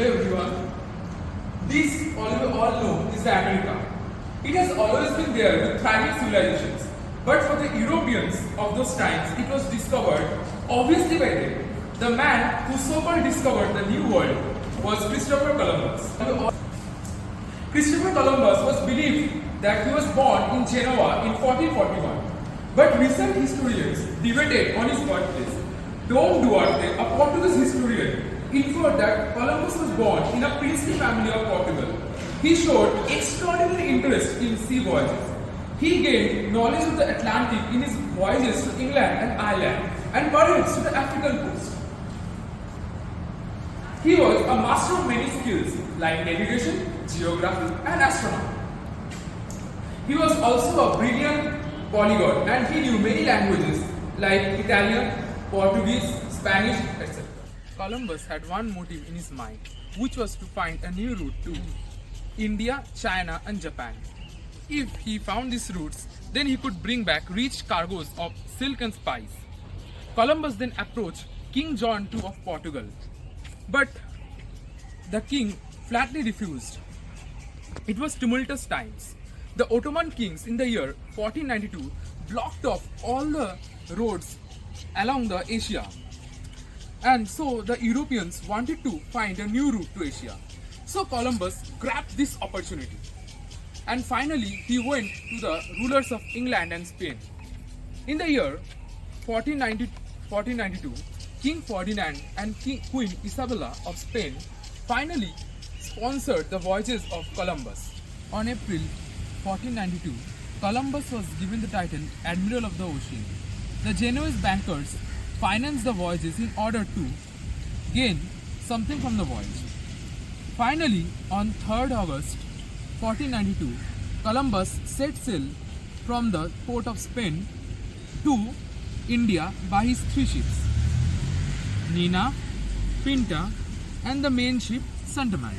Hello everyone. This all know is the America. It has always been there with thriving civilizations. But for the Europeans of those times, it was discovered obviously by them. The man who so-called discovered the New World was Christopher Columbus. Christopher Columbus was believed that he was born in Genoa in 1441. But recent historians debated on his birthplace. Dhoundiyal, a Portuguese historian, inferred that Columbus was born in a princely family of Portugal. He showed extraordinary interest in sea voyages. He gained knowledge of the Atlantic in his voyages to England and Ireland, and perhaps to the African coast. He was a master of many skills like navigation, geography, and astronomy. He was also a brilliant polyglot, and he knew many languages like Italian, Portuguese, Spanish, etc. Columbus had one motive in his mind, which was to find a new route to India, China, and Japan. If he found these routes, then he could bring back rich cargoes of silk and spice. Columbus then approached King John II of Portugal, but the king flatly refused. It was tumultuous times. The Ottoman kings in the year 1492 blocked off all the roads along the Asia, and so the Europeans wanted to find a new route to Asia. So Columbus grabbed this opportunity, and finally he went to the rulers of England and Spain. In the year 1492, King Ferdinand and Queen Isabella of Spain finally sponsored the voyages of Columbus. On April 1492, Columbus was given the title Admiral of the Ocean. The Genoese bankers financed the voyages in order to gain something from the voyage. Finally, on 3rd August 1492, Columbus set sail from the port of Spain to India by his 3 ships, Nina, Pinta, and the main ship Santa Maria.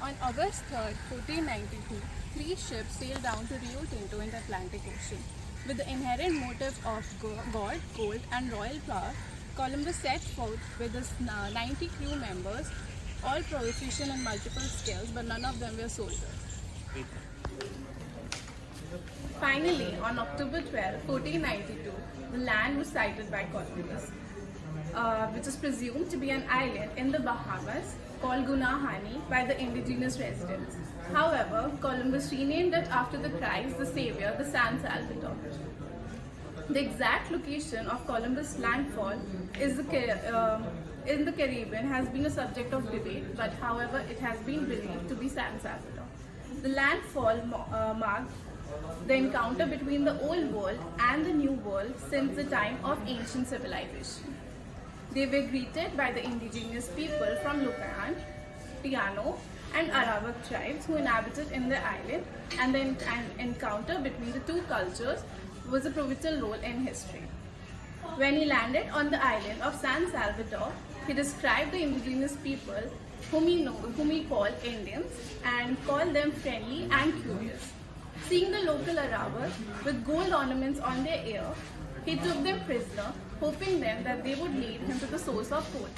On August 3rd, 1492, 3 ships sailed down to Rio Tinto in the Atlantic Ocean. With the inherent motive of God, gold, and royal power, Columbus set forth with his 90 crew members, all proficient in multiple skills, but none of them were soldiers. Finally, on October 12, 1492, the land was sighted by Columbus, which is presumed to be an island in the Bahamas called Gunahani by the indigenous residents. However, Columbus renamed it after the Christ, the Savior, the San Salvador. The exact location of Columbus' landfall in the Caribbean has been a subject of debate, but however, it has been believed to be San Salvador. The landfall marked the encounter between the Old World and the New World since the time of ancient civilization. They were greeted by the indigenous people from Lucan, Tiano, and Arawak tribes who inhabited in the island, and the encounter between the two cultures was a pivotal role in history. When he landed on the island of San Salvador, he described the indigenous people whom he called Indians and called them friendly and curious. Seeing the local Arawak with gold ornaments on their ear, he took them prisoner, hoping then that they would lead him to the source of gold.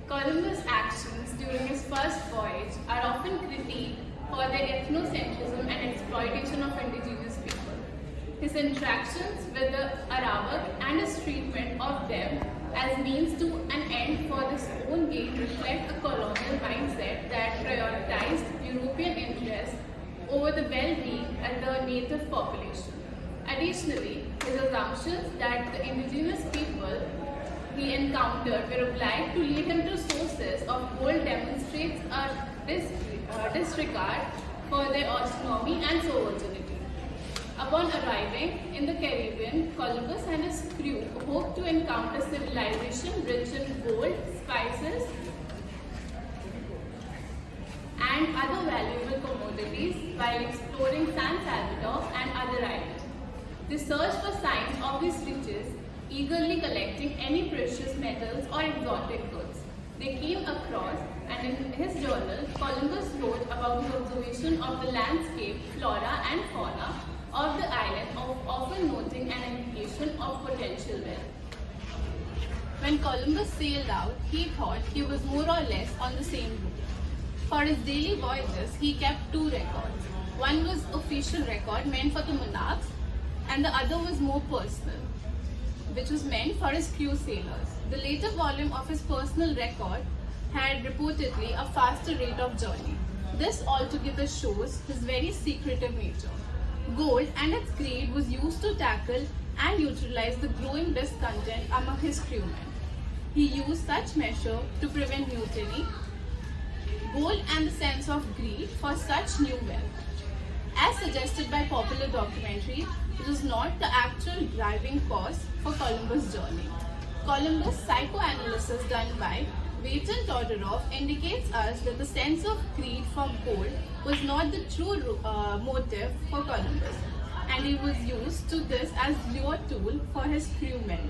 Columbus' actions during his first voyage are often critiqued for their ethnocentrism and exploitation of indigenous people. His interactions with the Arawak and his treatment of them as means to an end for his own gain reflect a colonial mindset that prioritized European interests over the well-being of the native population. Additionally, his assumptions that the indigenous people he encountered were obliged to lead him to sources of gold demonstrates a disregard for their autonomy and sovereignty. Upon arriving in the Caribbean, Columbus and his crew hoped to encounter civilization rich in gold, spices, and other valuable commodities while exploring San Salvador and other islands. They searched for signs of these riches, eagerly collecting any precious metals or exotic goods they came across, and in his journal, Columbus wrote about the observation of the landscape, flora and fauna, of the island, often noting an indication of potential wealth. When Columbus sailed out, he thought he was more or less on the same route. For his daily voyages, he kept two records. One was official record meant for the monarchs, and the other was more personal, which was meant for his crew sailors. The later volume of his personal record had reportedly a faster rate of journey. This altogether shows his very secretive nature. Gold and its grade was used to tackle and neutralize the growing discontent among his crewmen. He used such measure to prevent mutiny, gold and the sense of greed for such new wealth. As suggested by popular documentaries, it was not the actual driving force for Columbus' journey. Columbus' psychoanalysis done by Tzvetan Todorov indicates us that the sense of greed for gold was not the true motive for Columbus, and he was used to this as lure tool for his crewmen.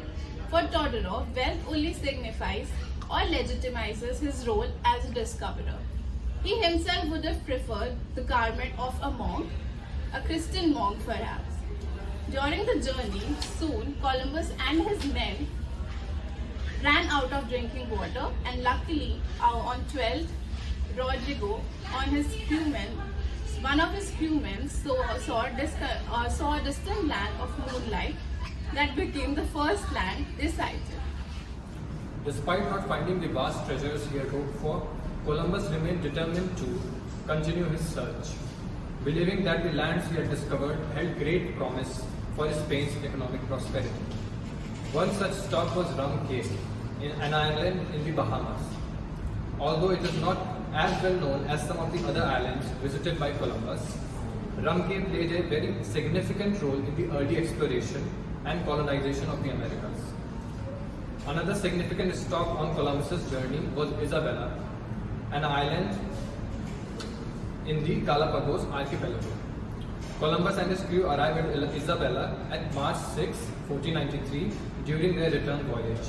For Todorov, wealth only signifies or legitimizes his role as a discoverer. He himself would have preferred the garment of a monk, a Christian monk perhaps. During the journey, soon Columbus and his men ran out of drinking water, and luckily on 12th, Rodrigo, one of his crewmen saw a distant land of moonlight that became the first land they sighted. Despite not finding the vast treasures he had hoped for, Columbus remained determined to continue his search, believing that the lands he had discovered held great promise for Spain's economic prosperity. One such stop was Rum Cay, an island in the Bahamas. Although it is not as well known as some of the other islands visited by Columbus, Rum Cay played a very significant role in the early exploration and colonization of the Americas. Another significant stop on Columbus's journey was Isabella, an island in the Galapagos archipelago. Columbus and his crew arrived at Isabella at March 6, 1493 during their return voyage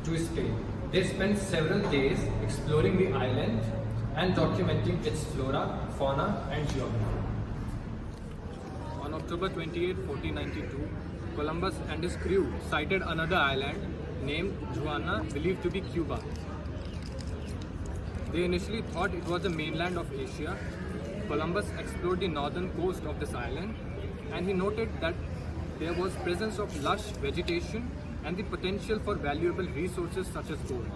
to Spain. They spent several days exploring the island and documenting its flora, fauna and geography. On October 28, 1492, Columbus and his crew sighted another island named Juana, believed to be Cuba. They initially thought it was the mainland of Asia. Columbus explored the northern coast of this island, and he noted that there was presence of lush vegetation and the potential for valuable resources such as gold.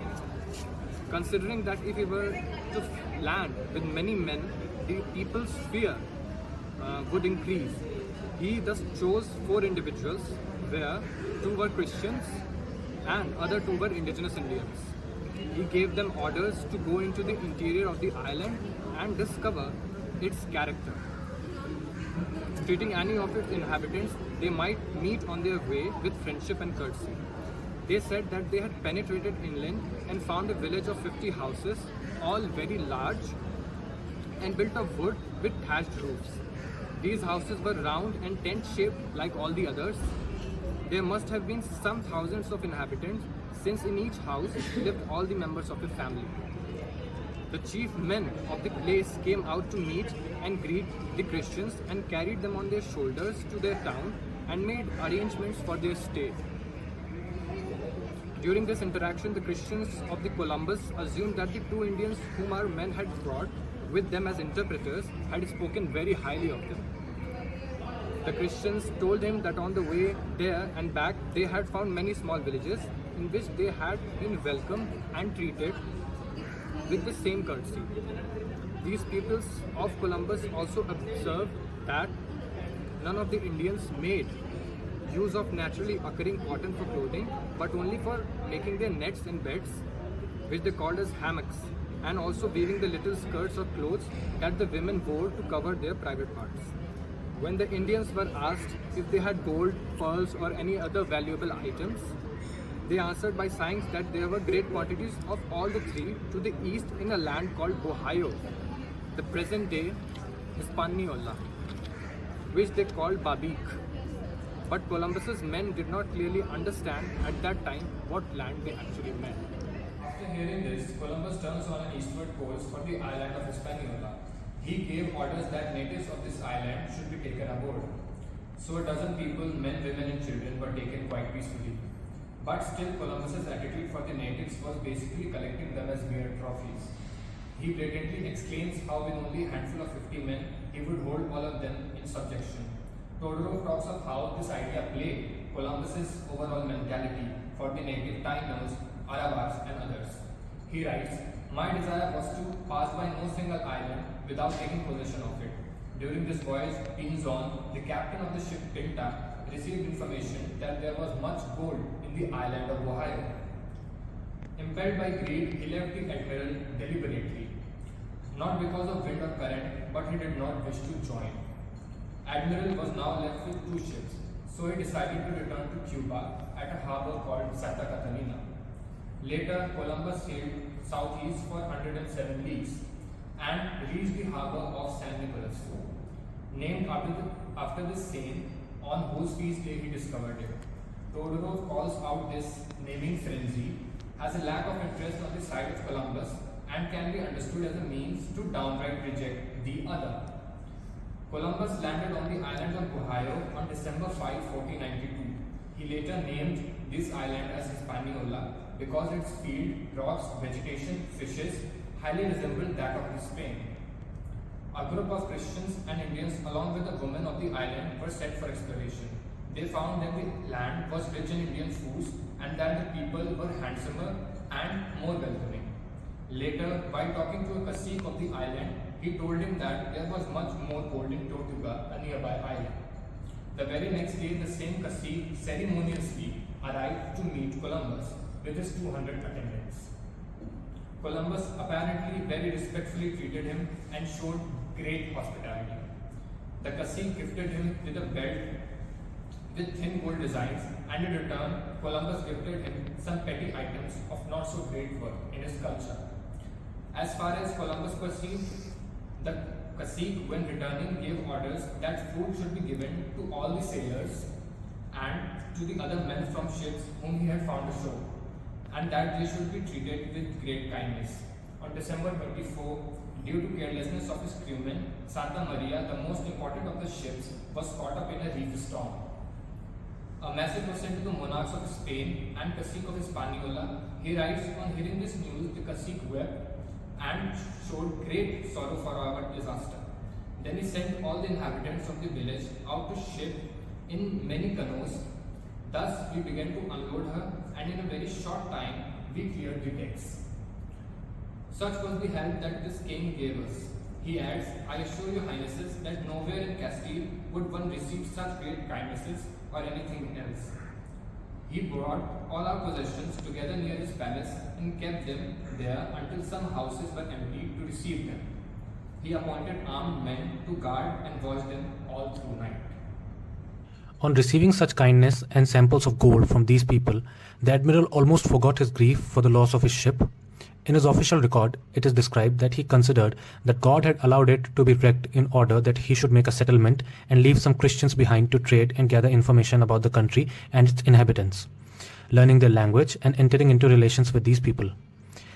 Considering that if he were to land with many men, the people's fear would increase, he thus chose 4 individuals, where 2 were Christians and other 2 were indigenous Indians. He gave them orders to go into the interior of the island and discover its character. Treating any of its inhabitants they might meet on their way with friendship and courtesy. They said that they had penetrated inland and found a village of 50 houses, all very large and built of wood with thatched roofs. These houses were round and tent-shaped like all the others. There must have been some thousands of inhabitants, since in each house lived all the members of a family. The chief men of the place came out to meet and greet the Christians and carried them on their shoulders to their town and made arrangements for their stay. During this interaction, the Christians of the Columbus assumed that the 2 Indians whom our men had brought with them as interpreters had spoken very highly of them. The Christians told him that on the way there and back they had found many small villages in which they had been welcomed and treated with the same courtesy. These peoples of Columbus also observed that none of the Indians made use of naturally occurring cotton for clothing, but only for making their nets and beds, which they called as hammocks, and also weaving the little skirts or clothes that the women wore to cover their private parts. When the Indians were asked if they had gold, pearls or any other valuable items, they answered by saying that there were great quantities of all the 3 to the east in a land called Ohio, the present day Hispaniola, which they called Babique. But Columbus's men did not clearly understand at that time what land they actually meant. After hearing this, Columbus turns on an eastward course for the island of Hispaniola. He gave orders that natives of this island should be taken aboard. So a dozen people, men, women and children, were taken quite peacefully. But still Columbus's attitude for the natives was basically collecting them as mere trophies. He blatantly explains how with only a handful of 50 men, he would hold all of them in subjection. Todorov talks of how this idea plagued Columbus's overall mentality for the native Tainos, Arawaks and others. He writes, "My desire was to pass by no single island without taking possession of it. During this voyage, Pinzon, the captain of the ship Pinta, received information that there was much gold in the island of Ohio. Impelled by greed, he left the admiral deliberately, not because of wind or current, but he did not wish to join. Admiral was now left with 2 ships, so he decided to return to Cuba at a harbor called Santa Catalina. Later, Columbus sailed southeast for 107 leagues and reached the harbor of San Nicolas, named after the saint on whose feast day he discovered it. Todorov calls out this naming frenzy as a lack of interest on the side of Columbus and can be understood as a means to downright reject the other. Columbus landed on the island of Ohio on December 5, 1492. He later named this island as Hispaniola because its field, rocks, vegetation, fishes highly resembled that of Spain. A group of Christians and Indians along with the women of the island were sent for exploration. They found that the land was rich in Indian foods and that the people were handsomer and more welcoming. Later, while talking to a cacique of the island, he told him that there was much more gold in Tortuga, a nearby island. The very next day, the same cacique ceremoniously arrived to meet Columbus with his 200 attendants. Columbus apparently very respectfully treated him and showed great hospitality. The cacique gifted him with a belt with thin gold designs, and in return, Columbus gifted him some petty items of not so great worth in his culture. As far as Columbus perceived, the cacique, when returning, gave orders that food should be given to all the sailors and to the other men from ships whom he had found ashore, and that they should be treated with great kindness. On December 24, due to carelessness of his crewmen, Santa Maria, the most important of the ships, was caught up in a reef storm. A message was sent to the monarchs of Spain and cacique of Hispaniola. He writes, on hearing this news, the cacique wept and showed great sorrow for our disaster. Then he sent all the inhabitants of the village out to ship in many canoes. Thus we began to unload her, and in a very short time we cleared the decks. Such was the help that this king gave us. He adds, I assure your highnesses that nowhere in Castile would one receive such great kindnesses or anything else. He brought all our possessions together near his palace and kept them there until some houses were empty to receive them. He appointed armed men to guard and watch them all through night. On receiving such kindness and samples of gold from these people, the admiral almost forgot his grief for the loss of his ship. In his official record, it is described that he considered that God had allowed it to be wrecked in order that he should make a settlement and leave some Christians behind to trade and gather information about the country and its inhabitants, learning their language and entering into relations with these people.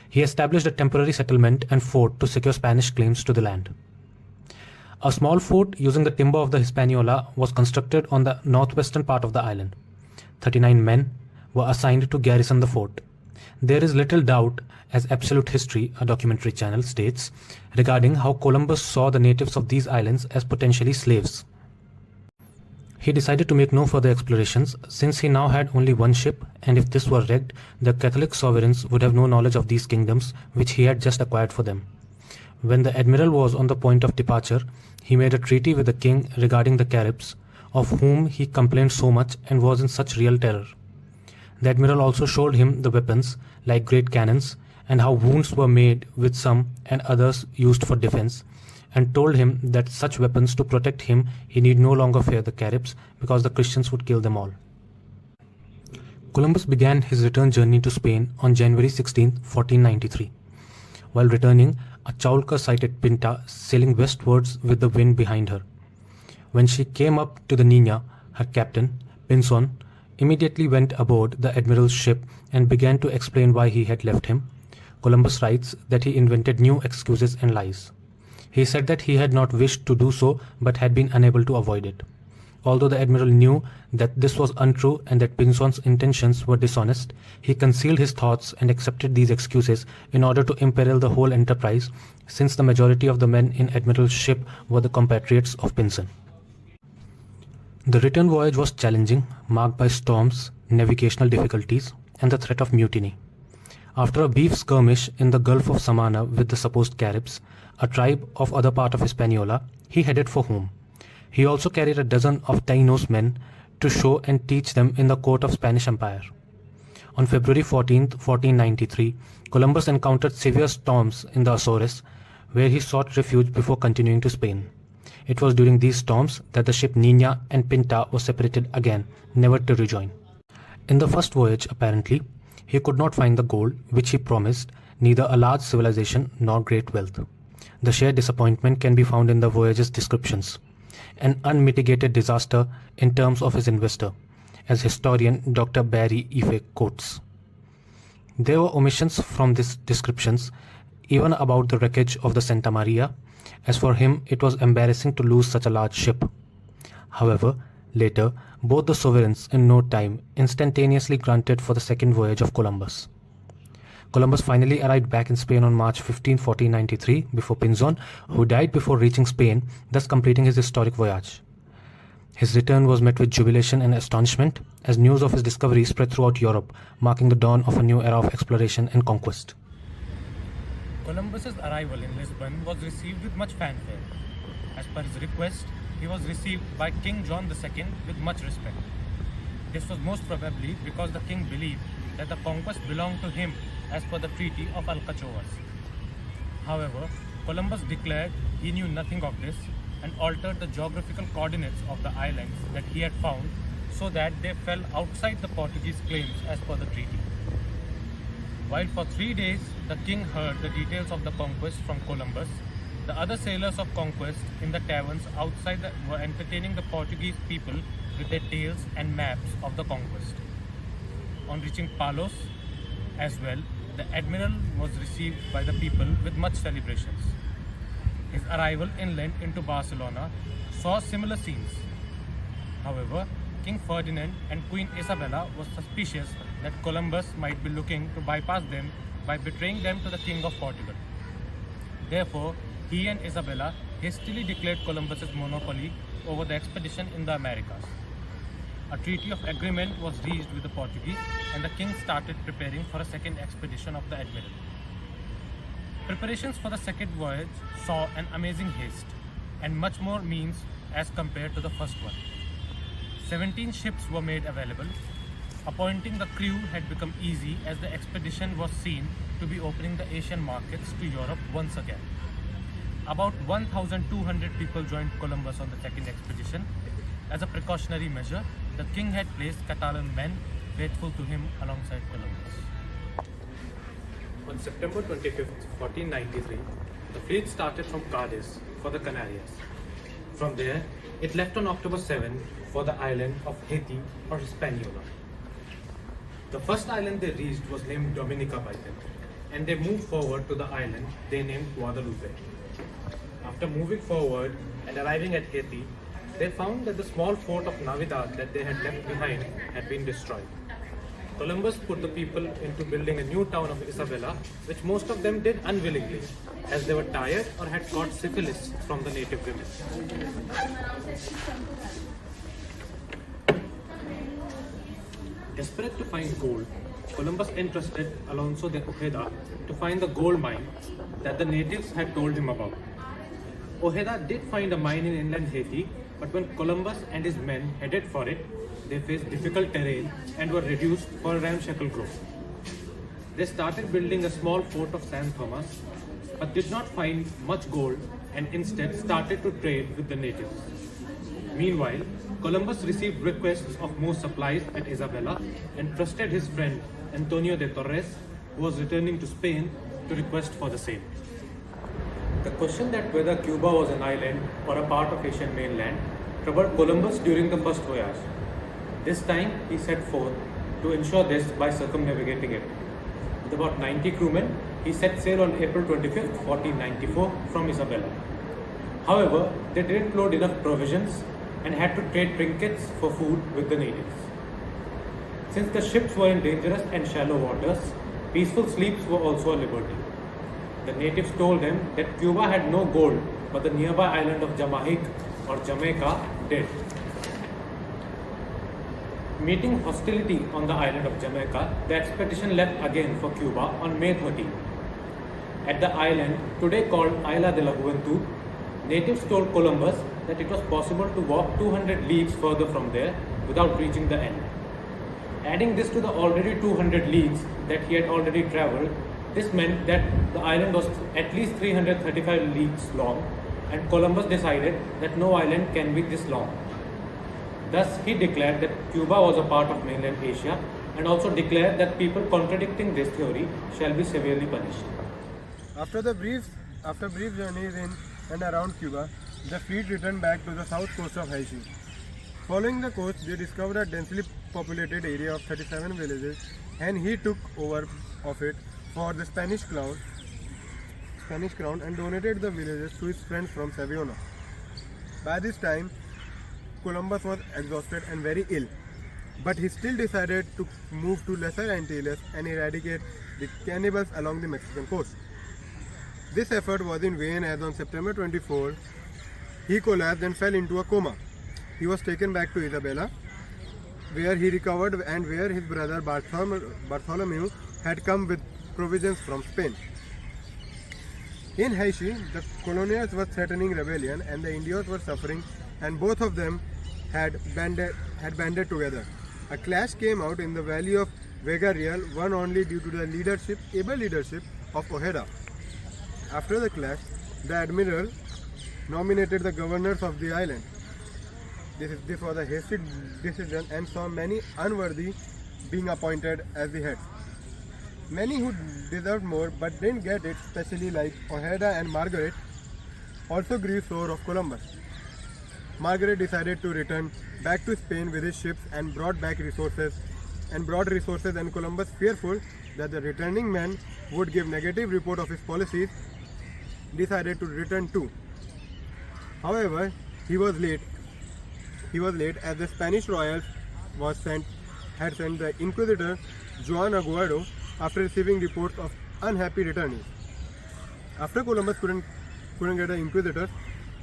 He established a temporary settlement and fort to secure Spanish claims to the land. A small fort using the timber of the Hispaniola was constructed on the northwestern part of the island. 39 men were assigned to garrison the fort. There is little doubt, as Absolute History, a documentary channel, states, regarding how Columbus saw the natives of these islands as potentially slaves. He decided to make no further explorations, since he now had only one ship, and if this were wrecked, the Catholic sovereigns would have no knowledge of these kingdoms which he had just acquired for them. When the admiral was on the point of departure, he made a treaty with the king regarding the Caribs, of whom he complained so much and was in such real terror. The admiral also showed him the weapons, like great cannons, and how wounds were made with some and others used for defense, and told him that such weapons to protect him he need no longer fear the Caribs, because the Christians would kill them all. Columbus began his return journey to Spain on January 16, 1493. While returning, a Chaulca sighted Pinta sailing westwards with the wind behind her. When she came up to the Nina, her captain, Pinzon, immediately went aboard the admiral's ship and began to explain why he had left him. Columbus writes that he invented new excuses and lies. He said that he had not wished to do so but had been unable to avoid it. although the admiral knew that this was untrue and that Pinzon's intentions were dishonest, he concealed his thoughts and accepted these excuses in order to imperil the whole enterprise, since the majority of the men in Admiral's ship were the compatriots of Pinzon. The return voyage was challenging, marked by storms, navigational difficulties, and the threat of mutiny. After a brief skirmish in the Gulf of Samana with the supposed Caribs, a tribe of other part of Hispaniola, he headed for home. He also carried a dozen of Taínos men to show and teach them in the court of Spanish Empire. On February 14, 1493, Columbus encountered severe storms in the Azores, where he sought refuge before continuing to Spain. It was during these storms that the ship Niña and Pinta were separated again, never to rejoin. In the first voyage, apparently, he could not find the gold which he promised, neither a large civilization nor great wealth. The sheer disappointment can be found in the voyage's descriptions. An unmitigated disaster in terms of his investor, as historian Dr. Barry Ife quotes. There were omissions from these descriptions, even about the wreckage of the Santa Maria, as for him it was embarrassing to lose such a large ship. However, later, both the sovereigns in no time instantaneously granted for the second voyage of Columbus. Columbus finally arrived back in Spain on March 15, 1493, before Pinzon, who died before reaching Spain, thus completing his historic voyage. His return was met with jubilation and astonishment, as news of his discovery spread throughout Europe, marking the dawn of a new era of exploration and conquest. Columbus's arrival in Lisbon was received with much fanfare. As per his request, he was received by King John II with much respect. This was most probably because the king believed that the conquest belonged to him as per the Treaty of Alcatraz. However, Columbus declared he knew nothing of this and altered the geographical coordinates of the islands that he had found so that they fell outside the Portuguese claims as per the treaty. While for 3 days the king heard the details of the conquest from Columbus, the other sailors of conquest in the taverns outside were entertaining the Portuguese people with their tales and maps of the conquest. On reaching Palos, as well, the admiral was received by the people with much celebrations. His arrival inland into Barcelona saw similar scenes. However, King Ferdinand and Queen Isabella were suspicious that Columbus might be looking to bypass them by betraying them to the King of Portugal. Therefore, he and Isabella hastily declared Columbus's monopoly over the expedition in the Americas. A treaty of agreement was reached with the Portuguese, and the king started preparing for a second expedition of the admiral. Preparations for the second voyage saw an amazing haste and much more means as compared to the first one. 17 ships were made available. Appointing the crew had become easy as the expedition was seen to be opening the Asian markets to Europe once again. About 1,200 people joined Columbus on the second expedition. As a precautionary measure, the king had placed Catalan men faithful to him alongside Columbus. On September 25, 1493, the fleet started from Cadiz for the Canarias. From there, it left on October 7 for the island of Haiti or Hispaniola. The first island they reached was named Dominica by them, and they moved forward to the island they named Guadalupe. After moving forward and arriving at Haiti, they found that the small fort of Navidad that they had left behind had been destroyed. Columbus put the people into building a new town of Isabela, which most of them did unwillingly, as they were tired or had caught syphilis from the native women. Desperate to find gold, Columbus entrusted Alonso de Ojeda to find the gold mine that the natives had told him about. Ojeda did find a mine in inland Haiti, but when Columbus and his men headed for it, they faced difficult terrain and were reduced for a ramshackle group. They started building a small fort of San Thomas, but did not find much gold and instead started to trade with the natives. Meanwhile, Columbus received requests of more supplies at Isabela and trusted his friend Antonio de Torres, who was returning to Spain, to request for the same. The question that whether Cuba was an island or a part of Asian mainland troubled Columbus during the first voyage. This time he set forth to ensure this by circumnavigating it. With about 90 crewmen, he set sail on April 25, 1494 from Isabela. However, they didn't load enough provisions and had to trade trinkets for food with the natives. Since the ships were in dangerous and shallow waters, peaceful sleeps were also a liberty. The natives told them that Cuba had no gold, but the nearby island of Jamaica did. Meeting hostility on the island of Jamaica, the expedition left again for Cuba on May 13. At the island, today called Isla de la Juventud, natives told Columbus that it was possible to walk 200 leagues further from there without reaching the end. Adding this to the already 200 leagues that he had already travelled, this meant that the island was at least 335 leagues long, and Columbus decided that no island can be this long. Thus, he declared that Cuba was a part of mainland Asia, and also declared that people contradicting this theory shall be severely punished. After brief journeys in and around Cuba, the fleet returned back to the south coast of Haiti. Following the coast, they discovered a densely populated area of 37 villages, and he took over of it for the Spanish crown and donated the villages to his friends from Savona. By this time, Columbus was exhausted and very ill, but he still decided to move to Lesser Antilles and eradicate the cannibals along the Mexican coast. This effort was in vain, as on September 24, he collapsed and fell into a coma. He was taken back to Isabela, where he recovered and where his brother Bartholomew had come with provisions from Spain. In Haiti, the colonials were threatening rebellion and the Indians were suffering, and both of them had banded together. A clash came out in the valley of Vega Real, won only due to the able leadership of Ojeda. After the clash, the admiral nominated the governors of the island. This was a hasty decision and saw many unworthy being appointed as the heads. Many who deserved more but didn't get it, especially like Ojeda and Margaret, also grew sore of Columbus. Margaret decided to return back to Spain with his ships and brought resources, and Columbus, fearful that the returning men would give negative report of his policies, decided to return too. However, he was late as the Spanish royals had sent the Inquisitor Juan Aguado after receiving reports of unhappy returnees. After Columbus couldn't get the Inquisitors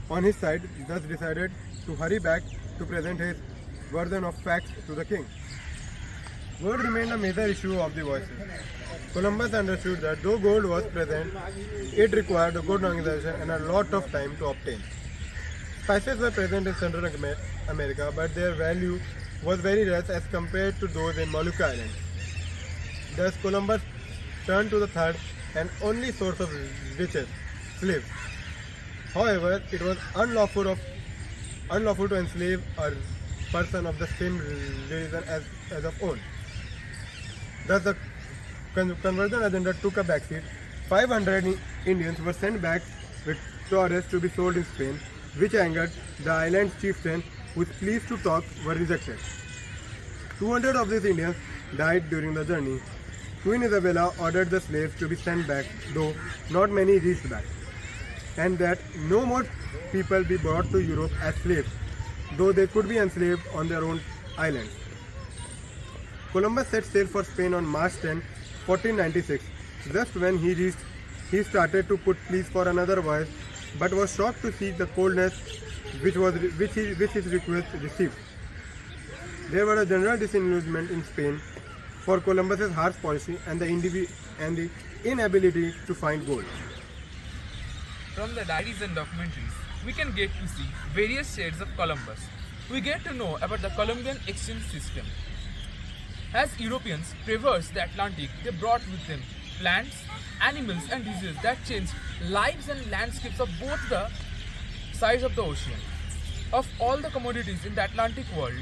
on his side, thus decided to hurry back to present his version of facts to the king. Gold remained a major issue of the voices. Columbus understood that though gold was present, it required a good organization and a lot of time to obtain. Spices were present in Central America, but their value was very less as compared to those in Molucca Island. Thus, Columbus turned to the third and only source of riches, slaves. However, it was unlawful to enslave a person of the same religion as of own. Thus, the conversion agenda took a backseat. 500 Indians were sent back with Torres to be sold in Spain, which angered the island's chieftain, whose pleas to talk were rejected. 200 of these Indians died during the journey. Queen Isabella ordered the slaves to be sent back, though not many reached back, and that no more people be brought to Europe as slaves, though they could be enslaved on their own islands. Columbus set sail for Spain on March 10, 1496. Just when he reached, he started to put pleas for another voyage, but was shocked to see the coldness which his request received. There was a general disillusionment in Spain for Columbus's harsh policy and the inability to find gold. From the diaries and documentaries, we can get to see various shades of Columbus. We get to know about the Columbian exchange system. As Europeans traversed the Atlantic, they brought with them plants, animals and diseases that changed lives and landscapes of both the sides of the ocean. Of all the commodities in the Atlantic world,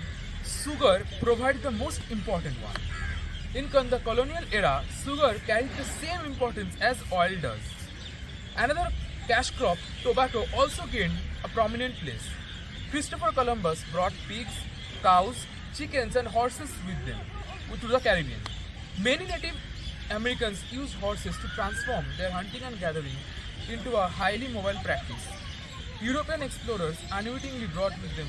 sugar provided the most important one. In the colonial era, sugar carried the same importance as oil does. Another cash crop, tobacco, also gained a prominent place. Christopher Columbus brought pigs, cows, chickens and horses with them to the Caribbean. Many Native Americans used horses to transform their hunting and gathering into a highly mobile practice. European explorers unwittingly brought with them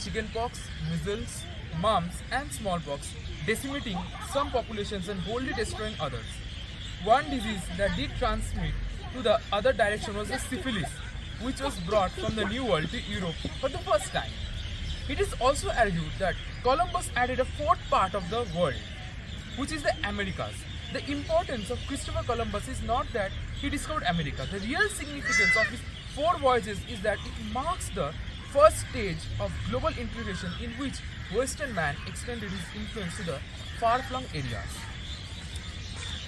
chickenpox, measles, mumps, and smallpox, decimating some populations and wholly destroying others. One disease that did transmit to the other direction was the syphilis, which was brought from the New World to Europe for the first time. It is also argued that Columbus added a fourth part of the world, which is the Americas. The importance of Christopher Columbus is not that he discovered America. The real significance of his 4 voyages is that it marks the first stage of global integration in which Western man extended his influence to the far-flung areas.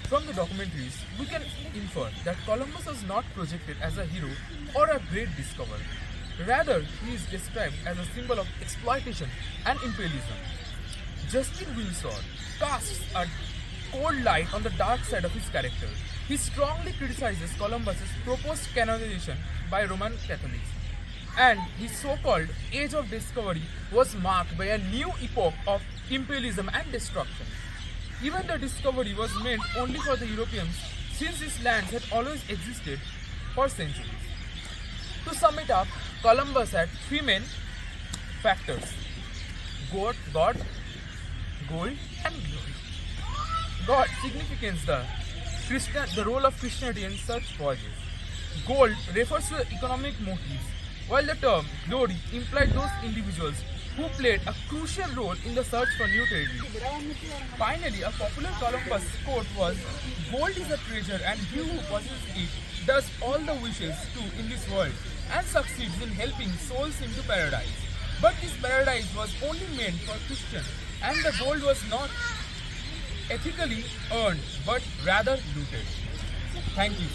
From the documentaries, we can infer that Columbus was not projected as a hero or a great discoverer. Rather, he is described as a symbol of exploitation and imperialism. Justin Wilson casts a cold light on the dark side of his character. He strongly criticizes Columbus's proposed canonization by Roman Catholics, and his so-called Age of Discovery was marked by a new epoch of imperialism and destruction. Even the discovery was meant only for the Europeans, since these lands had always existed for centuries. To sum it up, Columbus had 3 main factors: God, gold, and glory. God signifies the role of Christianity in such voyages. Gold refers to the economic motives, while the term glory implied those individuals who played a crucial role in the search for new territory. Finally, a popular Columbus quote was, "Gold is a treasure, and he who possesses it does all the wishes to in this world and succeeds in helping souls into paradise." But this paradise was only meant for Christians, and the gold was not ethically earned, but rather looted. Thank you.